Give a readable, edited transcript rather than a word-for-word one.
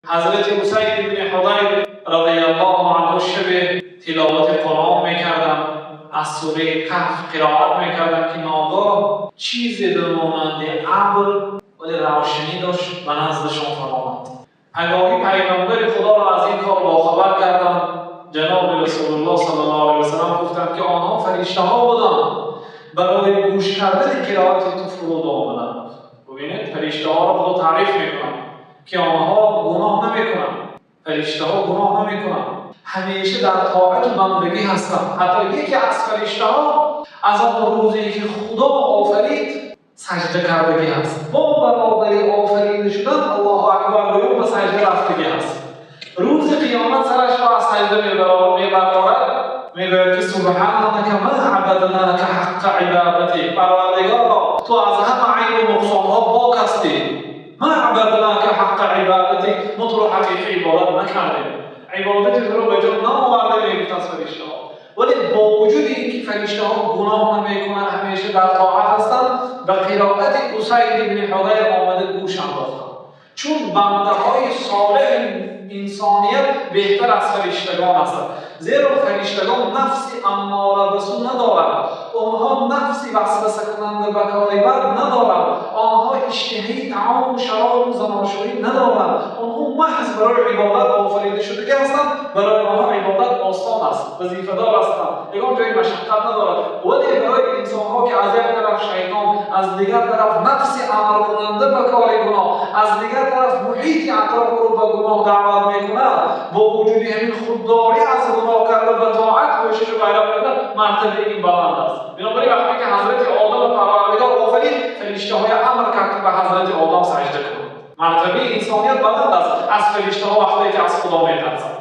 حضرت اسید بن حضیر رضی الله عنه شب تلاوت قرآن میکردم، از سوره کهف قرائت میکردم که ناگاه چیزی به مانند ابر ولی روشنی داشت و نزدشان فرآمد. هنگامی پیغمبر خدا را از این کار باخبر کردم، جناب رسول الله صلی الله علیه و سلم گفتند که آنها فرشته ها بودند برای گوش کردن قرائت تو فرود آمدند. ببینید فرشته ها را خدا تعریف میکنند که آنها گناه نمیکنند، فرشته ها گناه نمیکنند، همیشه در طاعت و بندگی هستند. حتی یکی از فرشته ها از آن روزی که خدا آفرید سجده کردگی هست. با برابری آفریده شدن الله اکبر بگو و سجده رفتگی هست. روز قیامت سرش را از سجده میبرد، میگوید که سبحانك ما عبدناک حق عبادتی، پروردگارا تو از همه عیب و نقصانها پاک هستی. ما عبدناک حق عبادتی، ما تو رو حقیقی عبادت نکردیم، عبادت تو رو به جا نآورده میگوید از فرشته ها. ولی با وجود اینکه فرشته ها گناه نمیکنند، همیشه در طاعت هستند، به قرائت اسید بن حضیر آمده گوش انداختند. چون بنده های صالح انسانیت بهتر از فرشتگان هستند، زیرا فرشتگان نفسی اماره به سو ندارند، آنها نفسی وسوسه کننده به کار بد ندارند، آنها اشتهی طعام و شراب و زناشویی ندارند، آنها محض برای عبادت آفریده شده هستند. برای آنها عبادت آسان است، وظیفه دار هستند، یگان جای مشقت ندارد. ولی برای انسانها که از یک طرف شیطان، از دیگر طرف نفسی امر کننده به کار گناه، از دیگر طرف محیط اطراف رو به گناه دعوت میکند، با وجود همین خودداری از گناه کرده به طاعت کوشش و غیره کردن، مرتبه این بلند است. بنابراین وقتی که حضرت آدم پروردگار آفرید، فرشته های امر کرد که به حضرت آدم سجده کنند. مرتبه انسانیت بلند است از فرشته ها وقتی که از خدا میترسند.